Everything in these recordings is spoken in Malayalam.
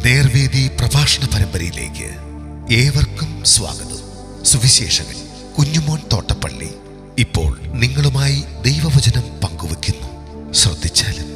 നേർവേദി പ്രഭാഷണ പരമ്പരയിലേക്ക് ഏവർക്കും സ്വാഗതം. സുവിശേഷകൻ കുഞ്ഞുമോൻ തോട്ടപ്പള്ളി ഇപ്പോൾ നിങ്ങളുമായി ദൈവവചനം പങ്കുവെക്കുന്നു. ശ്രദ്ധിച്ചാലും.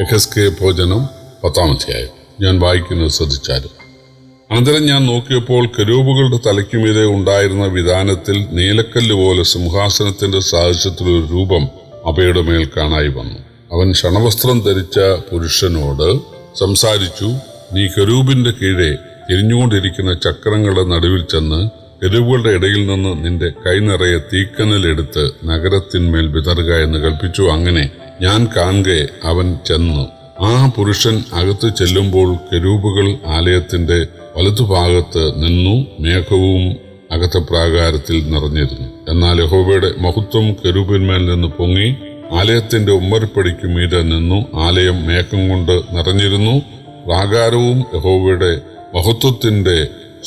യഹെസ്കേൽ പ്രവചനം 10-ാം അധ്യായം. ഞാൻ വായിക്കുന്നത് ശ്രദ്ധിച്ചാലും. അനന്തരം ഞാൻ നോക്കിയപ്പോൾ കെരൂബുകളുടെ തലയ്ക്കുമീതെ ഉണ്ടായിരുന്ന വിധാനത്തിൽ നീലക്കല്ല് പോലെ സിംഹാസനത്തിന്റെ സാദൃശ്യത്തിലൊരു രൂപം അവയുടെ മേൽ കാണായി വന്നു. അവൻ ക്ഷണവസ്ത്രം ധരിച്ച പുരുഷനോട് സംസാരിച്ചു. നീ കെരൂബിന്റെ കീഴെ തിരിഞ്ഞുകൊണ്ടിരിക്കുന്ന ചക്രങ്ങളുടെ നടുവിൽ ചെന്ന് കെരൂബുകളുടെ ഇടയിൽ നിന്ന് നിന്റെ കൈ നിറയെ തീക്കനലെടുത്ത് നഗരത്തിന്മേൽ വിതറുക എന്ന് കൽപ്പിച്ചു. അങ്ങനെ ഞാൻ കാണെ അവൻ ചെന്നു. ആ പുരുഷൻ അകത്ത് ചെല്ലുമ്പോൾ കെരൂബുകൾ ആലയത്തിന്റെ വലതുഭാഗത്ത് നിന്നു. മേഘവും അകത്തെ പ്രാകാരത്തിൽ നിറഞ്ഞിരുന്നു. എന്നാൽ യഹോവയുടെ മഹത്വം കെരൂബിന്മേൽ നിന്ന് പൊങ്ങി ആലയത്തിന്റെ ഉമ്മരപ്പടിക്കു മീതെ നിന്നു. ആലയം മേഘം കൊണ്ട് നിറഞ്ഞിരുന്നു. പ്രാകാരവും യഹോവയുടെ മഹത്വത്തിന്റെ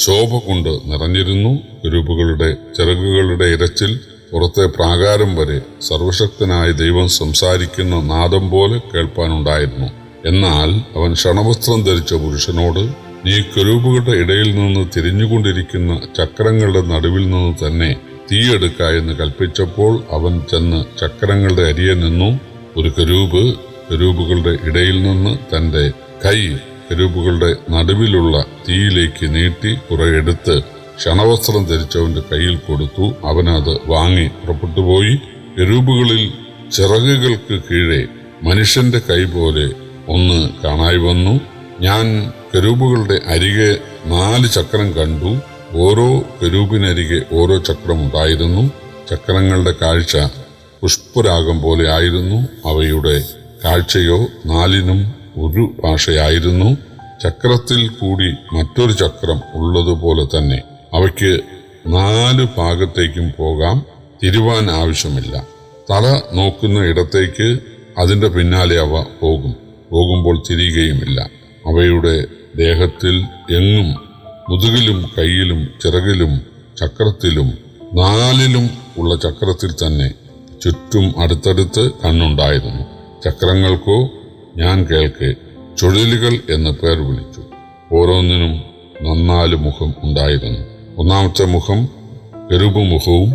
ശോഭ കൊണ്ട് നിറഞ്ഞിരുന്നു. കെരൂബുകളുടെ ചിറകുകളുടെ ഇരച്ചിൽ പുറത്തെ പ്രാകാരം വരെ സർവശക്തനായ ദൈവം സംസാരിക്കുന്ന നാദം പോലെ കേൾപ്പാനുണ്ടായിരുന്നു. എന്നാൽ അവൻ ക്ഷണവസ്ത്രം ധരിച്ച പുരുഷനോട്, നീ കെരൂബുകളുടെ ഇടയിൽ നിന്ന് തിരിഞ്ഞുകൊണ്ടിരിക്കുന്ന ചക്രങ്ങളുടെ നടുവിൽ നിന്ന് തന്നെ തീയെടുക്ക എന്ന് കൽപ്പിച്ചപ്പോൾ അവൻ ചെന്ന് ചക്രങ്ങളുടെ അരികെ നിന്നു. ഒരു കെരൂബുകളുടെ ഇടയിൽ നിന്ന് തന്റെ കൈ കെരൂബുകളുടെ നടുവിലുള്ള തീയിലേക്ക് നീട്ടി കുറെ എടുത്ത് ക്ഷണവസ്ത്രം ധരിച്ചവന്റെ കയ്യിൽ കൊടുത്തു. അവനത് വാങ്ങി പുറപ്പെട്ടുപോയി. കെരൂബുകളിൽ ചിറകുകൾക്ക് കീഴെ മനുഷ്യന്റെ കൈ പോലെ ഒന്ന് കാണായി വന്നു. ഞാൻ കെരൂബുകളുടെ അരികെ 4 ചക്രം കണ്ടു. ഓരോ കെരൂബിനരികെ ഓരോ ചക്രം ഉണ്ടായിരുന്നു. ചക്രങ്ങളുടെ കാഴ്ച പുഷ്പരാഗം പോലെ ആയിരുന്നു. അവയുടെ കാഴ്ചയോ 4നും ഒരു ഭാഷയായിരുന്നു. ചക്രത്തിൽ കൂടി മറ്റൊരു ചക്രം ഉള്ളതുപോലെ തന്നെ. അവയ്ക്ക് 4 ഭാഗത്തേക്കും പോകാം. തിരുവാൻ ആവശ്യമില്ല. തല നോക്കുന്ന ഇടത്തേക്ക് അതിന്റെ പിന്നാലെ അവ പോകുമ്പോൾ തിരിയുകയുമില്ല. അവയുടെ ദേഹത്തിൽ എങ്ങും മുതുകിലും കയ്യിലും ചിറകിലും ചക്രത്തിലും 4ലും ഉള്ള ചക്രത്തിൽ തന്നെ ചുറ്റും അടുത്തടുത്ത് കണ്ണുണ്ടായിരുന്നു. ചക്രങ്ങൾക്കോ ഞാൻ കേൾക്കെ ചുഴലുകൾ എന്ന് പേർ വിളിച്ചു. ഓരോന്നിനും 4 മുഖം ഉണ്ടായിരുന്നു. ഒന്നാമത്തെ മുഖം കെരൂബ് മുഖവും,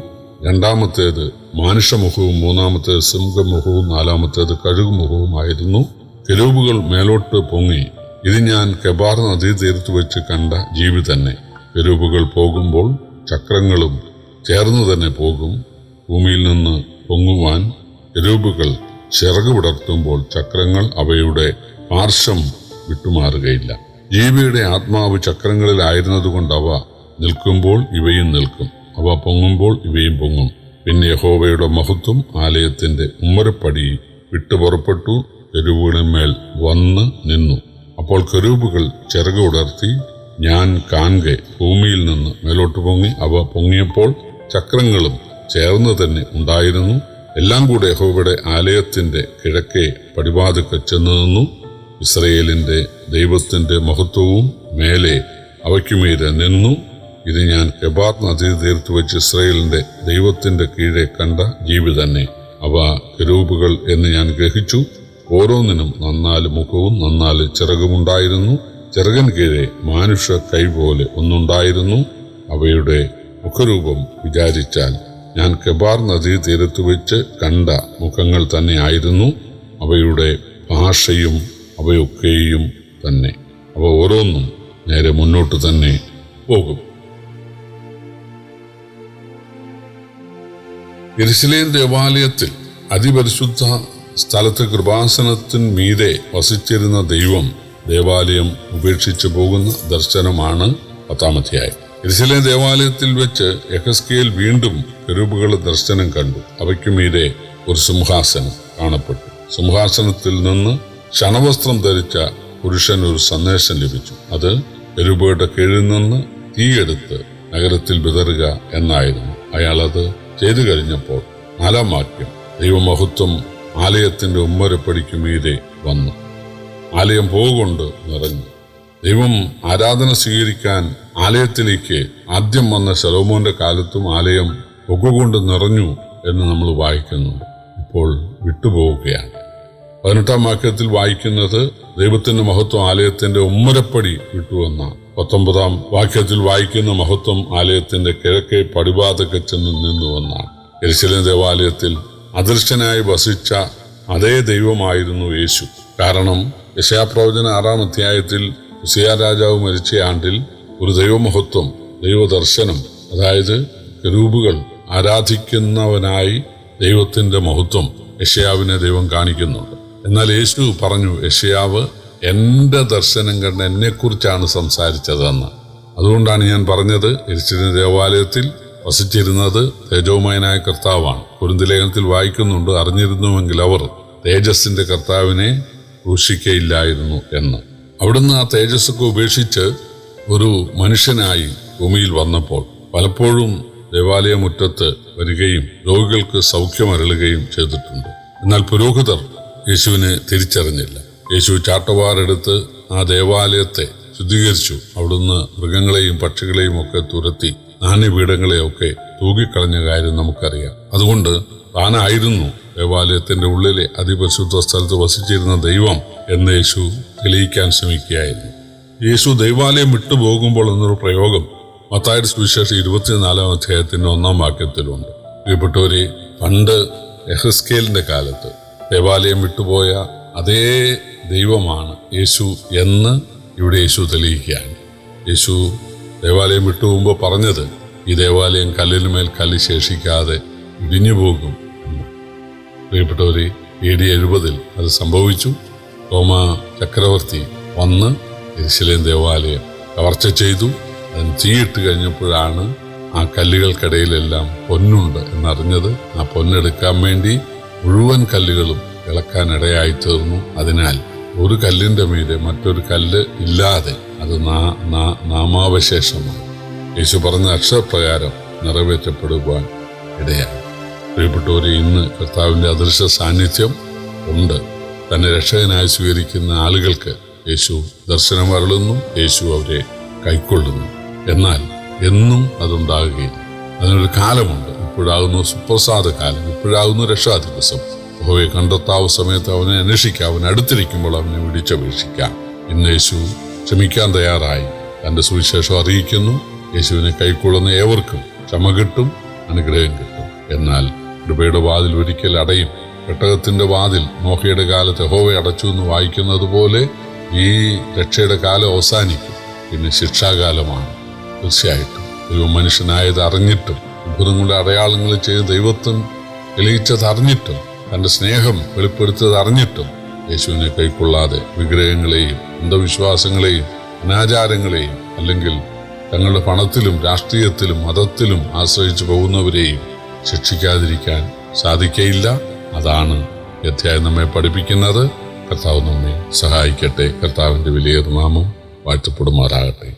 രണ്ടാമത്തേത് മാനുഷമുഖവും, മൂന്നാമത്തേത് സിംഹമുഖവും, 4-ാമത്തേത് കഴുകുമുഖവുമായിരുന്നു. കെരൂബുകൾ മേലോട്ട് പൊങ്ങി. ഇത് ഞാൻ കെബാർ നദീതീരത്ത് വെച്ച് കണ്ട ജീവി തന്നെ. കെരൂബുകൾ പോകുമ്പോൾ ചക്രങ്ങളും ചേർന്ന് തന്നെ പോകും. ഭൂമിയിൽ നിന്ന് പൊങ്ങുവാൻ കെരൂബുകൾ ചിറക് വിടർത്തുമ്പോൾ ചക്രങ്ങൾ അവയുടെ പാർശ്വം വിട്ടുമാറുകയില്ല. ജീവിയുടെ ആത്മാവ് ചക്രങ്ങളിലായിരുന്നതുകൊണ്ട് അവ നിൽക്കുമ്പോൾ ഇവയും നിൽക്കും. അവ പൊങ്ങുമ്പോൾ ഇവയും പൊങ്ങും. പിന്നെ യഹോവയുടെ മഹത്വം ആലയത്തിന്റെ ഉമ്മരപ്പടി വിട്ടു പുറപ്പെട്ടു കെരൂബുകളിന്മേൽ വന്ന് നിന്നു. അപ്പോൾ കെരൂബുകൾ ചിറക് ഉടർത്തി. ഞാൻ കാണെ ഭൂമിയിൽ നിന്ന് മേലോട്ട് പൊങ്ങി. അവ പൊങ്ങിയപ്പോൾ ചക്രങ്ങളും ചേർന്ന് തന്നെ ഉണ്ടായിരുന്നു. എല്ലാം കൂടെ യഹോവയുടെ ആലയത്തിന്റെ കിഴക്കേ പടിവാതിൽക്കൽ ചെന്ന് നിന്നു. ഇസ്രായേലിന്റെ ദൈവത്തിന്റെ മഹത്വവും മേലെ അവയ്ക്കുമീതെ നിന്നു. ഇത് ഞാൻ കെബാർ നദീതീരത്ത് വെച്ച് ഇസ്രായേലിന്റെ ദൈവത്തിന്റെ കീഴെ കണ്ട ജീവി തന്നെ. അവ കെരൂബുകൾ എന്ന് ഞാൻ ഗ്രഹിച്ചു. ഓരോന്നിനും 4 മുഖവും 4 ചിറകുമുണ്ടായിരുന്നു. ചിറകിന് കീഴെ മാനുഷ കൈ പോലെ ഒന്നുണ്ടായിരുന്നു. അവയുടെ മുഖരൂപം വിചാരിച്ചാൽ ഞാൻ കെബാർ നദീതീരത്ത് വെച്ച് കണ്ട മുഖങ്ങൾ തന്നെ ആയിരുന്നു. അവയുടെ ഭാഷയും അവയൊക്കെയും തന്നെ. അവ ഓരോന്നും നേരെ മുന്നോട്ട് തന്നെ പോകും. യെരുശലേം ദേവാലയത്തിൽ അതിപരിശുദ്ധ സ്ഥലത്ത് കൃപാസനത്തിന് മീതെ വസിച്ചിരുന്ന ദൈവം ദേവാലയം ഉപേക്ഷിച്ചു പോകുന്ന ദർശനമാണ് 10-ാം അധ്യായം. യെരുശലേം ദേവാലയത്തിൽ വെച്ച് യഹെസ്കേൽ വീണ്ടും കെരൂബുകളുടെ ദർശനം കണ്ടു. അവയ്ക്കു മീതെ ഒരു സിംഹാസനം കാണപ്പെട്ടു. സിംഹാസനത്തിൽ നിന്ന് ക്ഷണവസ്ത്രം ധരിച്ച പുരുഷൻ ഒരു സന്ദേശം ലഭിച്ചു. അത് കെരൂബുകളുടെ കീഴിൽ നിന്ന് തീയെടുത്ത് നഗരത്തിൽ വിതറുക എന്നായിരുന്നു. അയാൾ അത് ചെയ്തു കഴിഞ്ഞപ്പോൾ 4-ാം വാക്യം, ദൈവമഹത്വം ആലയത്തിന്റെ ഉമ്മരപ്പടിക്ക് മീതെ വന്നു. ആലയം പൂകൊണ്ട് നിറഞ്ഞു. ദൈവം ആരാധന സ്വീകരിക്കാൻ ആലയത്തിലേക്ക് ആദ്യം വന്ന ശലോമോന്റെ കാലത്തും ആലയം പുകകൊണ്ട് നിറഞ്ഞു എന്ന് നമ്മൾ വായിക്കുന്നുണ്ട്. ഇപ്പോൾ വിട്ടുപോവുകയാണ്. 18-ാം വാക്യത്തിൽ വായിക്കുന്നത് ദൈവത്തിന്റെ മഹത്വം ആലയത്തിന്റെ ഉമ്മരപ്പടി വിട്ടുവെന്നാണ്. 19-ാം വാക്യത്തിൽ വായിക്കുന്ന മഹത്വം ആലയത്തിന്റെ കിഴക്കേ പടിവാതിൽക്കൽ ചെന്ന് നിന്നുവെന്നാണ്. യെരുശലേം ദേവാലയത്തിൽ അദൃശ്യനായി വസിച്ച അതേ ദൈവമായിരുന്നു യേശു. കാരണം യെശയ്യാപ്രവചന 6-ാം അധ്യായത്തിൽ ഉസിയാ രാജാവ് മരിച്ച ആണ്ടിൽ ഒരു ദൈവമഹത്വം, ദൈവദർശനം, അതായത് കെരൂബുകൾ ആരാധിക്കുന്നവനായി ദൈവത്തിന്റെ മഹത്വം യെശയ്യാവിനെ ദൈവം കാണിക്കുന്നുണ്ട്. എന്നാൽ യേശു പറഞ്ഞു, യെശയ്യാവ് എന്റെ ദർശനം കണ്ട് എന്നെക്കുറിച്ചാണ് സംസാരിച്ചതെന്ന്. അതുകൊണ്ടാണ് ഞാൻ പറഞ്ഞത്, യെരുശലേം ദേവാലയത്തിൽ വസിച്ചിരുന്നത് തേജോമയനായ കർത്താവാണ്. കൊരിന്ത്യലേഖനത്തിൽ വായിക്കുന്നുണ്ട്, അറിഞ്ഞിരുന്നുവെങ്കിൽ അവർ തേജസ്സിന്റെ കർത്താവിനെ ക്രൂശിക്കയില്ലായിരുന്നു എന്ന്. അവിടുന്ന് ആ തേജസ്സൊക്കെ ഉപേക്ഷിച്ച് ഒരു മനുഷ്യനായി ഭൂമിയിൽ വന്നപ്പോൾ പലപ്പോഴും ദേവാലയ മുറ്റത്ത് വരികയും രോഗികൾക്ക് സൗഖ്യമരുളുകയും ചെയ്തിട്ടുണ്ട്. എന്നാൽ പുരോഹിതർ യേശുവിനെ തിരിച്ചറിഞ്ഞില്ല. യേശു ചാട്ടവാറെടുത്ത് ആ ദേവാലയത്തെ ശുദ്ധീകരിച്ചു. അവിടുന്ന് മൃഗങ്ങളെയും പക്ഷികളെയും ഒക്കെ തുരത്തി നാണ്യപീഠങ്ങളെയൊക്കെ തൂക്കിക്കളഞ്ഞ കാര്യം നമുക്കറിയാം. അതുകൊണ്ട് താനായിരുന്നു ദേവാലയത്തിന്റെ ഉള്ളിലെ അതിപരിശുദ്ധ സ്ഥലത്ത് വസിച്ചിരുന്ന ദൈവം എന്ന് യേശു തെളിയിക്കാൻ ശ്രമിക്കുകയായിരുന്നു. യേശു ദൈവാലയം വിട്ടുപോകുമ്പോൾ എന്നൊരു പ്രയോഗം മത്തായിയുടെ സുവിശേഷം 24-ാം അധ്യായത്തിന്റെ 1-ാം വാക്യത്തിലുണ്ട്. പ്രിയപ്പെട്ടവരെ, പണ്ട് യെഹെസ്കേലിന്റെ കാലത്ത് ദേവാലയം വിട്ടുപോയ അതേ ദൈവമാണ് യേശു എന്ന് ഇവിടെ യേശു തെളിയിക്കുകയാണ്. യേശു ദേവാലയം വിട്ടുപോകുമ്പോൾ പറഞ്ഞത്, ഈ ദേവാലയം കല്ലിനുമേൽ കല്ല് ശേഷിക്കാതെ ഇടിഞ്ഞു പോകും എന്ന്. പ്രിയപ്പെട്ടവരെ, AD 70 അത് സംഭവിച്ചു. റോമ ചക്രവർത്തി വന്ന് യെരുശലേം ദേവാലയം കവർച്ച ചെയ്തു. അതിന് തീയിട്ട് കഴിഞ്ഞപ്പോഴാണ് ആ കല്ലുകൾക്കിടയിലെല്ലാം പൊന്നുണ്ട് എന്നറിഞ്ഞത്. ആ പൊന്നെടുക്കാൻ വേണ്ടി മുഴുവൻ കല്ലുകളും ഇളക്കാനിടയായി തീർന്നു. അതിനാൽ ഒരു കല്ലിന്റെ മീതെ മറ്റൊരു കല്ല് ഇല്ലാതെ അത് നാമാവശേഷമാണ്. യേശു പറഞ്ഞ അക്ഷരപ്രകാരം നിറവേറ്റപ്പെടുവാൻ ഇടയായി. പ്രിയപ്പെട്ടവരെ, ഇന്ന് കർത്താവിന്റെ അദൃശ്യ സാന്നിധ്യം ഉണ്ട്. തന്നെ രക്ഷകനായി സ്വീകരിക്കുന്ന ആളുകൾക്ക് യേശു ദർശനം അരുളുന്നു, യേശു അവരെ കൈക്കൊള്ളുന്നു. എന്നാൽ എന്നും അതുണ്ടാകുകയില്ല. അതിനൊരു കാലമുണ്ട്. ഇപ്പോഴാകുന്നു സുപ്രസാദ കാലം, ഇപ്പോഴാകുന്നു രക്ഷാ ദിവസം. യഹോവയെ കണ്ടെത്താവ് സമയത്ത് അവനെ അന്വേഷിക്കാം, അവൻ അടുത്തിരിക്കുമ്പോൾ അവനെ വിളിച്ചപേക്ഷിക്കാം. ഇന്ന് യേശു ക്ഷമിക്കാൻ തയ്യാറായി തന്റെ സുവിശേഷം അറിയിക്കുന്നു. യേശുവിനെ കൈക്കൊള്ളുന്ന ഏവർക്കും ക്ഷമ കിട്ടും, അനുഗ്രഹം കിട്ടും. എന്നാൽ കൃപയുടെ വാതിൽ ഒരിക്കൽ അടയും. പെട്ടകത്തിന്റെ വാതിൽ നോഹയുടെ കാലത്ത് യഹോവ അടച്ചു എന്ന് വായിക്കുന്നത് പോലെ ഈ രക്ഷയുടെ കാലം അവസാനിക്കും. പിന്നെ ശിക്ഷാകാലമാണ്. തീർച്ചയായിട്ടും ദൈവം മനുഷ്യനായത് അറിഞ്ഞിട്ടും അത്ഭുതങ്ങളുടെ അടയാളങ്ങൾ ചെയ്ത് ദൈവത്വം തെളിയിച്ചത് അറിഞ്ഞിട്ടും തന്റെ സ്നേഹം വെളിപ്പെടുത്തിയത് അറിഞ്ഞിട്ടും യേശുവിനെ കൈക്കൊള്ളാതെ വിഗ്രഹങ്ങളെയും അന്ധവിശ്വാസങ്ങളെയും അനാചാരങ്ങളെയും അല്ലെങ്കിൽ തങ്ങളുടെ പണത്തിലും രാഷ്ട്രീയത്തിലും മതത്തിലും ആശ്രയിച്ചു പോകുന്നവരെയും ശിക്ഷിക്കാതിരിക്കാൻ സാധിക്കയില്ല. അതാണ് ഈ അധ്യായം നമ്മെ പഠിപ്പിക്കുന്നത്. കർത്താവ് നമ്മെ സഹായിക്കട്ടെ. കർത്താവിന്റെ വിലയേറിയ നാമം വാഴ്ത്തപ്പെടുമാറാകട്ടെ.